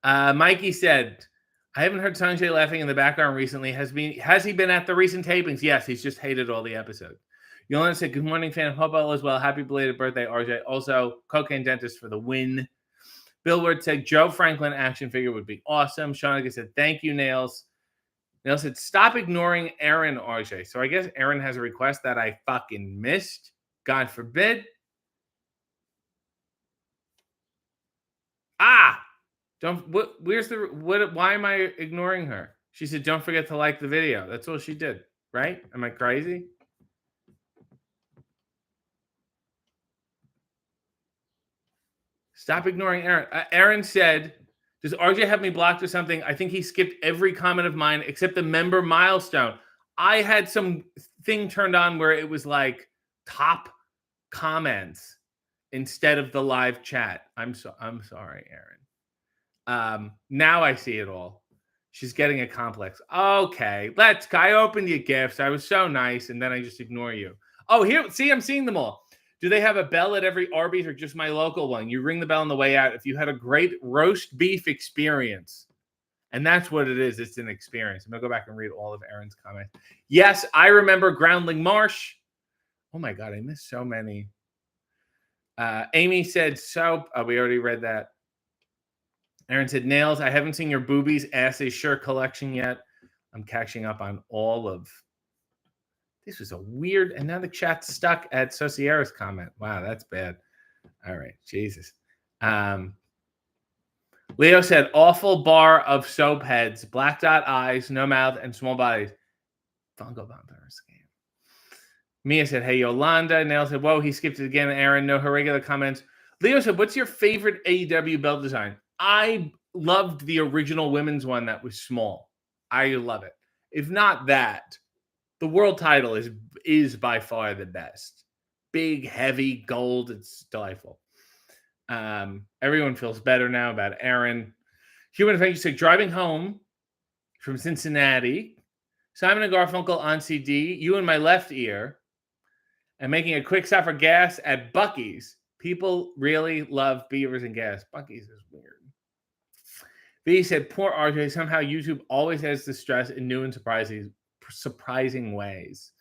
ride. Mikey said, I haven't heard Sanjay laughing in the background recently. Has he been at the recent tapings? Yes, he's just hated all the episodes. Yolanda said, good morning, fan. Hope all is well. Happy belated birthday, RJ. Also, cocaine dentist for the win. Billward said, Joe Franklin action figure would be awesome. Shanika said, thank you, Nails. Nails said, stop ignoring Aaron, RJ. So I guess Aaron has a request that I fucking missed. God forbid. Why am I ignoring her? She said, don't forget to like the video. That's all she did, right? Am I crazy? Stop ignoring Aaron. Aaron said, does RJ have me blocked or something? I think he skipped every comment of mine except the member milestone. I had some thing turned on where it was like top comments instead of the live chat. I'm sorry, Aaron. Now I see it all. She's getting a complex. Okay, I opened your gifts. I was so nice, and then I just ignore you. Oh, here, see, I'm seeing them all. Do they have a bell at every Arby's or just my local one? You ring the bell on the way out if you had a great roast beef experience. And that's what it is. It's an experience. I'm going to go back and read all of Aaron's comments. Yes, I remember Groundling Marsh. Oh, my God. I missed so many. Amy said soap. Oh, we already read that. Aaron said nails. I haven't seen your boobies, asses, shirt collection yet. I'm catching up on all of. This was a weird, and now the chat's stuck at Sociera's comment. Wow, that's bad. All right, Jesus. Leo said, awful bar of soap heads, black dot eyes, no mouth, and small bodies. Funko Vampires game. Mia said, hey, Yolanda. Nail said, whoa, he skipped it again. Aaron, no her regular comments. Leo said, what's your favorite AEW belt design? I loved the original women's one that was small. I love it. If not that, the world title is by far the best. Big, heavy, gold. It's delightful. Everyone feels better now about Aaron. Human Adventure said, driving home from Cincinnati, Simon and Garfunkel on CD, You in My Left Ear, and making a quick stop for gas at Buc-ee's. People really love beavers and gas. Buc-ee's is weird. V said, poor RJ, somehow YouTube always has the stress in new and surprising ways.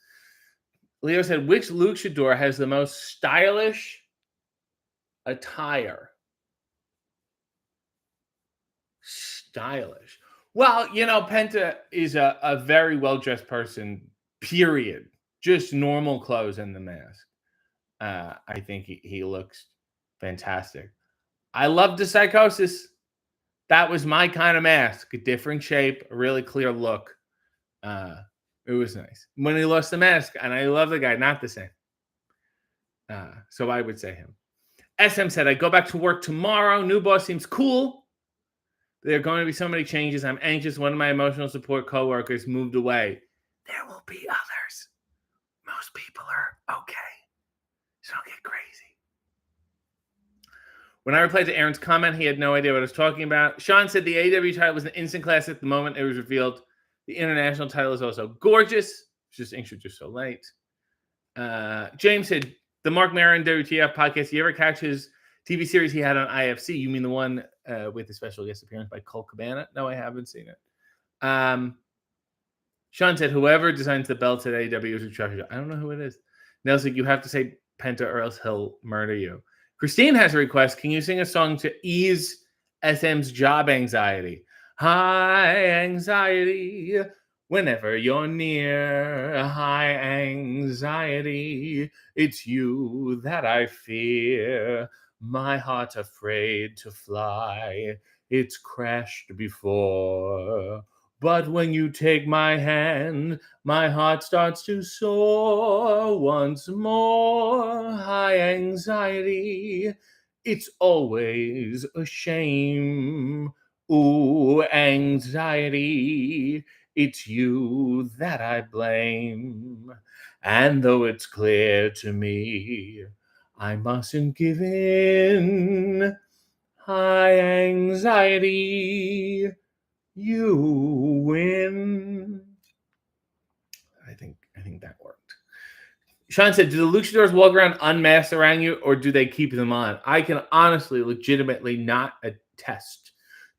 Leo said, which luchador has the most stylish attire? Stylish. Well, Penta is a very well-dressed person, period. Just normal clothes and the mask. I think he looks fantastic. I love the Psychosis. That was my kind of mask. A different shape, a really clear look. It was nice. When he lost the mask, and I love the guy, not the same. So I would say him. SM said, I go back to work tomorrow. New boss seems cool. There are going to be so many changes. I'm anxious. One of my emotional support coworkers moved away. There will be others. Most people are okay. So don't get crazy. When I replied to Aaron's comment, he had no idea what I was talking about. Sean said the AEW title was an instant classic the moment it was revealed. The international title is also gorgeous. It's just introduced so late. James said, the Mark Maron WTF podcast, you ever catch his TV series he had on IFC? You mean the one with the special guest appearance by Colt Cabana? No, I haven't seen it. Sean said, whoever designs the belts at AEW is a treasure. I don't know who it is. Nelson, you have to say Penta or else he'll murder you. Christine has a request. Can you sing a song to ease SM's job anxiety? High anxiety whenever you're near. High anxiety, it's you that I fear. My heart's afraid to fly. It's crashed before. But when you take my hand, my heart starts to soar once more. High anxiety, it's always a shame. Ooh, anxiety, it's you that I blame. And though it's clear to me, I mustn't give in. High anxiety, you win. I think that worked. Sean said, do the luchadors walk around unmasked around you, or do they keep them on? I can honestly, legitimately not attest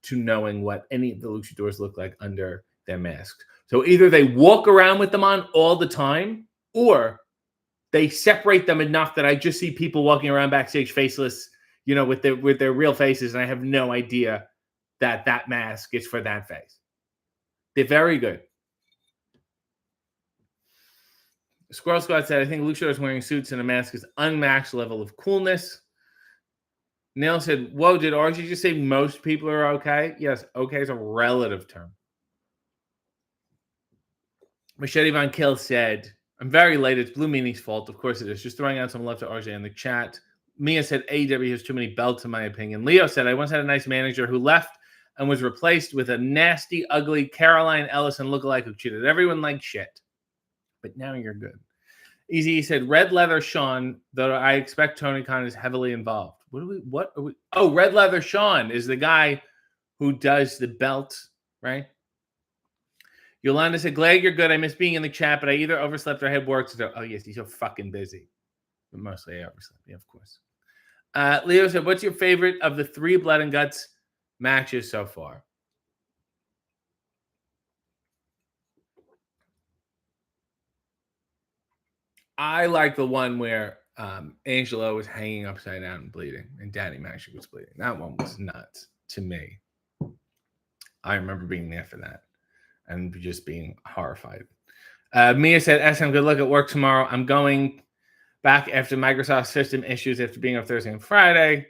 to knowing what any of the luchadors look like under their masks. So either they walk around with them on all the time, or they separate them enough that I just see people walking around backstage faceless, with their real faces, and I have no idea that mask is for that face. They're very good. Squirrel Squad said, I think luchadors wearing suits and a mask is unmatched level of coolness. Neil said, whoa, did RG just say most people are okay? Yes, okay is a relative term. Machete Von Kill said, I'm very late. It's Blue Meaning's fault. Of course it is. Just throwing out some love to RJ in the chat. Mia said, AEW has too many belts, in my opinion. Leo said, I once had a nice manager who left and was replaced with a nasty, ugly Caroline Ellison lookalike who treated everyone like shit. But now you're good. Easy said, Red Leather Sean, though I expect Tony Khan is heavily involved. What are we? Oh, Red Leather Sean is the guy who does the belt, right? Yolanda said, glad you're good. I miss being in the chat, but I either overslept or I had work to do. Oh, yes, he's so fucking busy. But mostly I overslept. Yeah, of course. Leo said, what's your favorite of the 3 Blood and Guts matches so far? I like the one where Angelo was hanging upside down and bleeding, and Danny Magic was bleeding. That one was nuts to me. I remember being there for that and just being horrified. Mia said, SM, good luck at work tomorrow. I'm going back after Microsoft system issues after being on Thursday and Friday.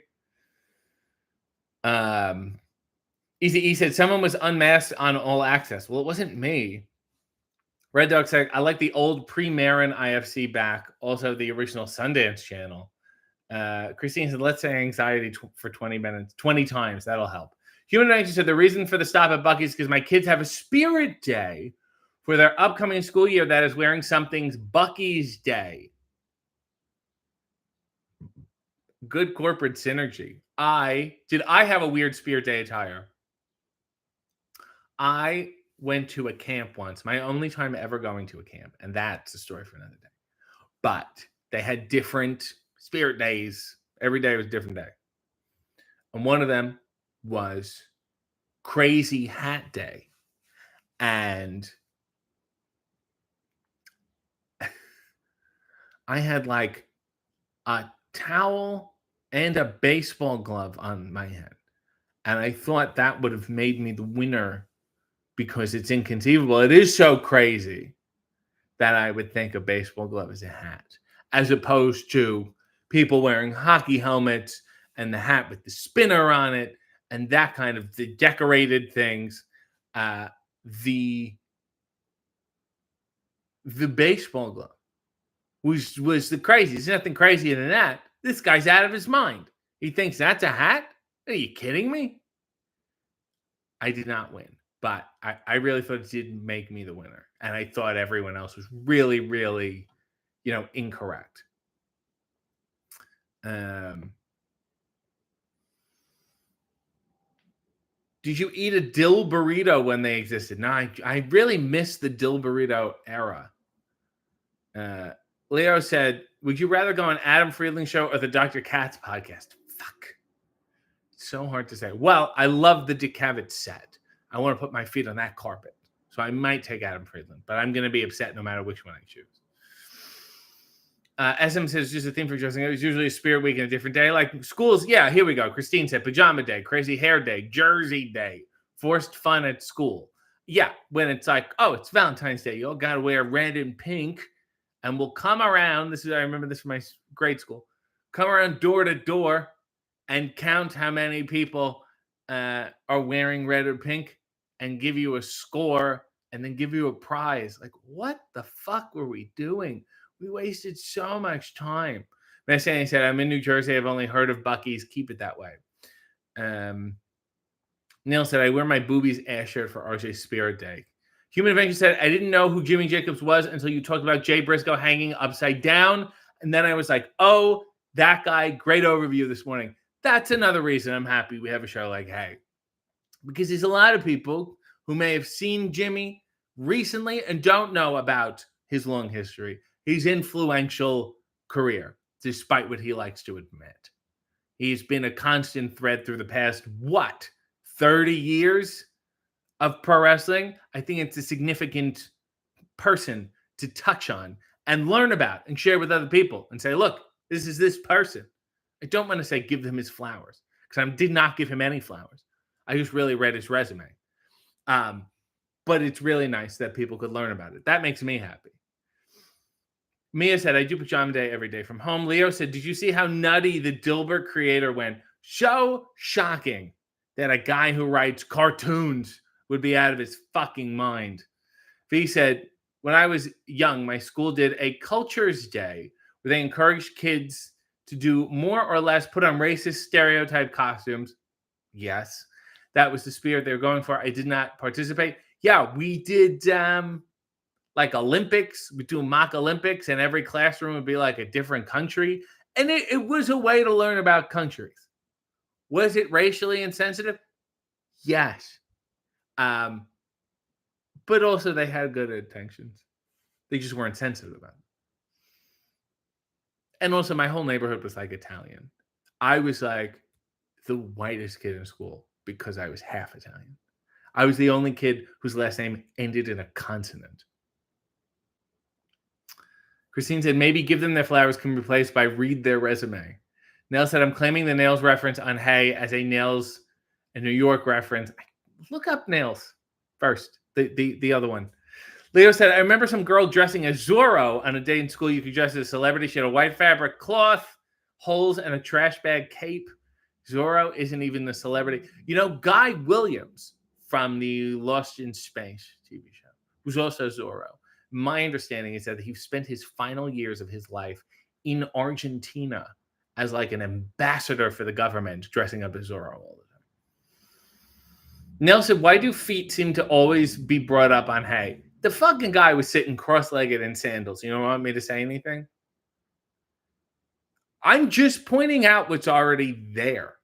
Easy E said, someone was unmasked on All Access. Well, it wasn't me. Red Dog said, I like the old pre-Marin IFC back. Also, the original Sundance channel. Christine said, let's say anxiety for 20 minutes, 20 times. That'll help. Human Nature said, the reason for the stop at Buc-ee's is because my kids have a spirit day for their upcoming school year that is wearing something's Buc-ee's Day. Good corporate synergy. I have a weird spirit day attire. I went to a camp once, my only time ever going to a camp, and that's a story for another day. But they had different spirit days. Every day was a different day. And one of them was Crazy Hat Day. And I had like a towel and a baseball glove on my head. And I thought that would have made me the winner because it's inconceivable. It is so crazy that I would think a baseball glove is a hat, as opposed to people wearing hockey helmets and the hat with the spinner on it and that kind of the decorated things. Uh, the the baseball glove was the craziest. There's nothing crazier than that. This guy's out of his mind. He thinks that's a hat? Are you kidding me? I did not win, but I really thought it did make me the winner. And I thought everyone else was really, really, incorrect. Did you eat a dill burrito when they existed? No, I really missed the dill burrito era. Leo said, would you rather go on Adam Friedland show or the Dr. Katz podcast? Fuck. It's so hard to say. Well, I love the DeKavitz set. I want to put my feet on that carpet. So I might take Adam Friedland, but I'm going to be upset no matter which one I choose. SM says, just a theme for dressing up. It's usually a spirit week and a different day. Like schools, yeah, here we go. Christine said, pajama day, crazy hair day, Jersey day, forced fun at school. Yeah, when it's like, oh, it's Valentine's Day. You all got to wear red and pink. And we'll come around. I remember this from my grade school. Come around door to door and count how many people are wearing red or pink and give you a score and then give you a prize. Like, what the fuck were we doing? We wasted so much time. Messani said, I'm in New Jersey. I've only heard of Buc-ee's. Keep it that way. Neil said, I wear my boobies ass shirt for RJ Spirit Day. Human Adventure said, I didn't know who Jimmy Jacobs was until you talked about Jay Briscoe hanging upside down. And then I was like, oh, that guy. Great overview this morning. That's another reason I'm happy we have a show like Hey. Because there's a lot of people who may have seen Jimmy recently and don't know about his long history, his influential career, despite what he likes to admit. He's been a constant thread through the past, 30 years of pro wrestling. I think it's a significant person to touch on and learn about and share with other people and say, look, this is this person. I don't want to say give him his flowers because I did not give him any flowers. I just really read his resume. But it's really nice that people could learn about it. That makes me happy. Mia said, I do pajama day every day from home. Leo said, did you see how nutty the Dilbert creator went? So shocking that a guy who writes cartoons would be out of his fucking mind. V said, when I was young, my school did a cultures day where they encouraged kids to do more or less put on racist stereotype costumes. Yes, that was the spirit they were going for. I did not participate. Yeah, we did like Olympics. We do mock Olympics, and every classroom would be like a different country. And it was a way to learn about countries. Was it racially insensitive? Yes. But also they had good intentions. They just weren't sensitive about it. And also my whole neighborhood was like Italian. I was like the whitest kid in school because I was half Italian. I was the only kid whose last name ended in a consonant. Christine said, maybe give them their flowers can be replaced by read their resume. Nell said, I'm claiming the Nails reference on Hey as a Nails a New York reference. Look up Nails first, the other one. Leo said, I remember some girl dressing as Zorro on a day in school. You could dress as a celebrity. She had a white fabric cloth, holes, and a trash bag cape. Zorro isn't even the celebrity. You know, Guy Williams from the Lost in Space TV show, who's also Zorro. My understanding is that he spent his final years of his life in Argentina as like an ambassador for the government, dressing up as Zorro all the time. Nell said, why do feet seem to always be brought up on Hey? The fucking guy was sitting cross-legged in sandals. You don't want me to say anything? I'm just pointing out what's already there.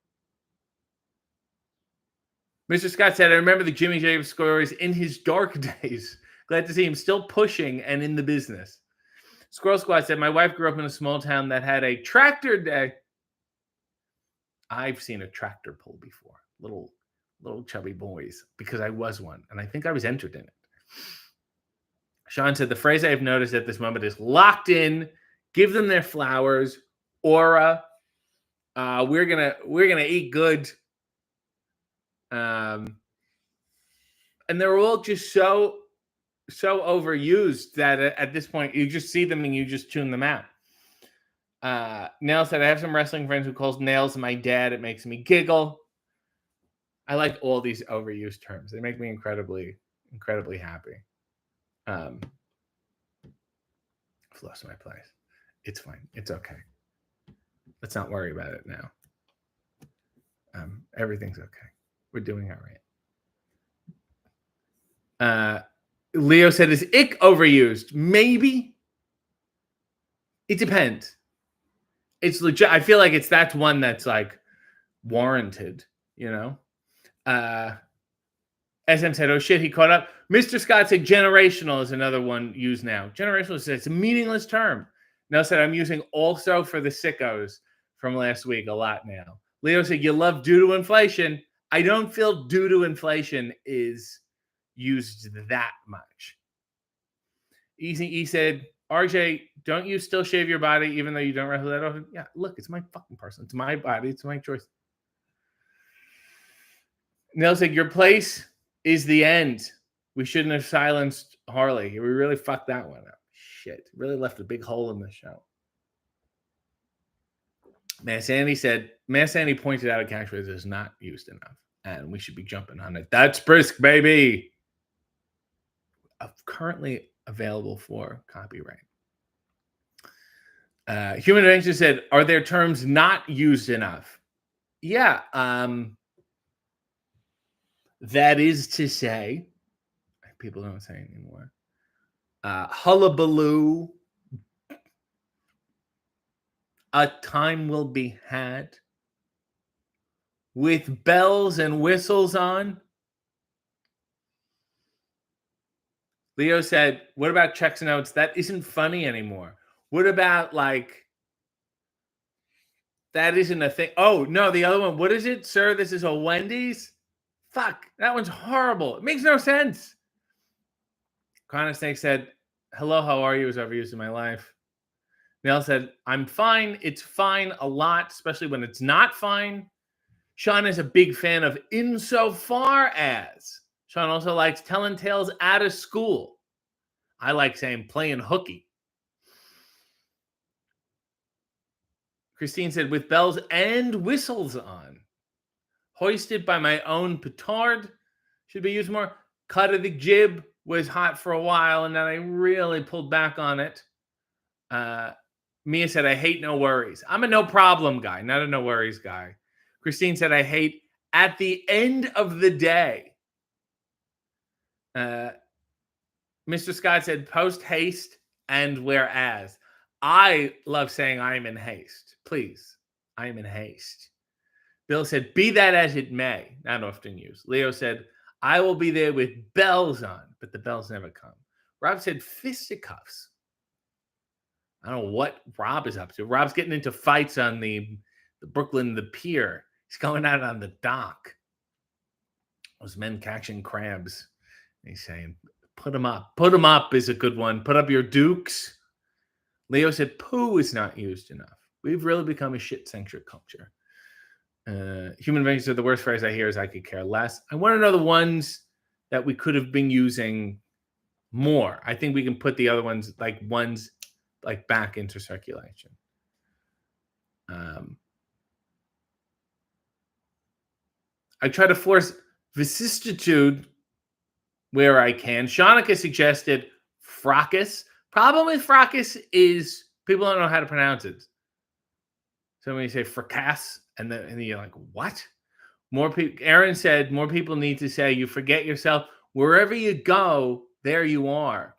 Mr. Scott said, I remember the Jimmy Jacobs stories in his dark days. Glad to see him still pushing and in the business. Squirrel Squad said, my wife grew up in a small town that had a tractor day. I've seen a tractor pull before. Little chubby boys, because I was one. And I think I was entered in it. Sean said, the phrase I've noticed at this moment is locked in, give them their flowers, aura. We're gonna eat good. And they're all just so so overused that at this point you just see them and you just tune them out. Nail said, I have some wrestling friends who calls nails my dad. It makes me giggle. I like all these overused terms. They make me incredibly, incredibly happy. I've lost my place. It's fine. It's okay. Let's not worry about it now. Everything's okay. We're doing all right. Leo said, is ick overused? Maybe. It depends. It's legit. I feel like that's one that's like warranted, you know? SM said, oh shit, he caught up. Mr. Scott said generational is another one used now. Generational is it's a meaningless term. Nell said, I'm using also for the sickos from last week a lot now. Leo said, you love due to inflation. I don't feel due to inflation is used that much. He said, RJ, don't you still shave your body even though you don't wrestle that often? Yeah, look, it's my fucking person. It's my body. It's my choice. Nell said, your place is the end. We shouldn't have silenced Harley. We really fucked that one up. Shit. Really left a big hole in the show. Mass Andy pointed out a catchphrase is not used enough, and we should be jumping on it. That's brisk, baby. Currently available for copyright. Human Adventure said, are there terms not used enough? Yeah. That is to say, people don't say anymore. Hullabaloo. A time will be had. With bells and whistles on. Leo said, what about checks and notes? That isn't funny anymore. What about like, that isn't a thing. Oh, no, the other one. What is it? Sir, this is a Wendy's? Fuck, that one's horrible. It makes no sense. Connor Snake said, hello, how are you? Is overused in my life. Neil said, I'm fine. It's fine a lot, especially when it's not fine. Sean is a big fan of insofar as. Sean also likes telling tales out of school. I like saying playing hooky. Christine said, with bells and whistles on. Hoisted by my own petard. Should be used more. Cut of the jib was hot for a while, and then I really pulled back on it. Mia said, I hate no worries. I'm a no problem guy, not a no worries guy. Christine said, I hate at the end of the day. Mr. Scott said, post haste and whereas. I love saying I'm in haste. Please, I'm in haste. Bill said, be that as it may. Not often used. Leo said, I will be there with bells on, but the bells never come. Rob said, fisticuffs. I don't know what Rob is up to. Rob's getting into fights on the Brooklyn, the pier. He's going out on the dock. Those men catching crabs. He's saying, put them up. Put them up is a good one. Put up your dukes. Leo said, poo is not used enough. We've really become a shit-centric culture. Human Vengeance said, the worst phrase I hear is I could care less. I want to know the ones that we could have been using more. I think we can put the other ones back into circulation. I try to force vicissitude where I can. Shanika suggested fracas. Problem with fracas is people don't know how to pronounce it. So when you say fracas, and then you're like, what? More people. Aaron said more people need to say you forget yourself. Wherever you go, there you are.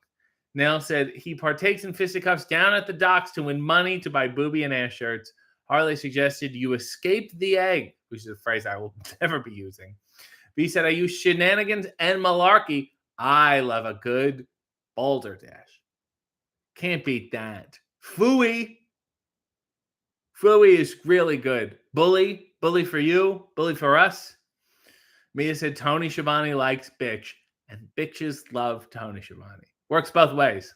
Nell said he partakes in fisticuffs down at the docks to win money to buy booby and ass shirts. Harley suggested you escaped the egg, which is a phrase I will never be using. B said I use shenanigans and malarkey. I love a good boulder dash. Can't beat that. Phooey. Phooey is really good. Bully for you, bully for us. Mia said Tony Schiavone likes bitch, and bitches love Tony Schiavone. Works both ways.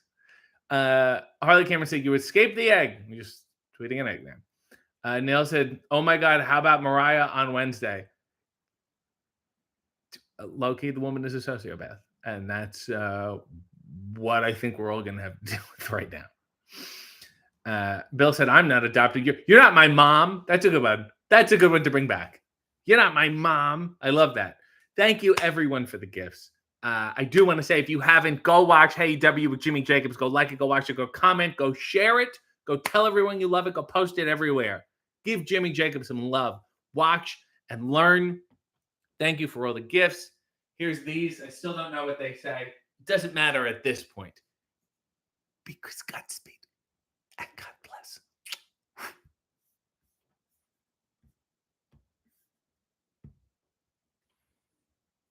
Harley Cameron said, you escaped the egg. You're just tweeting an egg now. Neil said, oh my God, how about Mariah on Wednesday? Low-key, the woman is a sociopath. And that's what I think we're all going to have to deal with right now. Bill said, I'm not adopted. You're not my mom. That's a good one. That's a good one to bring back. You're not my mom. I love that. Thank you, everyone, for the gifts. I do want to say, if you haven't, go watch Hey W with Jimmy Jacobs. Go like it, go watch it, go comment, go share it, go tell everyone you love it, go post it everywhere. Give Jimmy Jacobs some love. Watch and learn. Thank you for all the gifts. Here's these. I still don't know what they say. It doesn't matter at this point because God's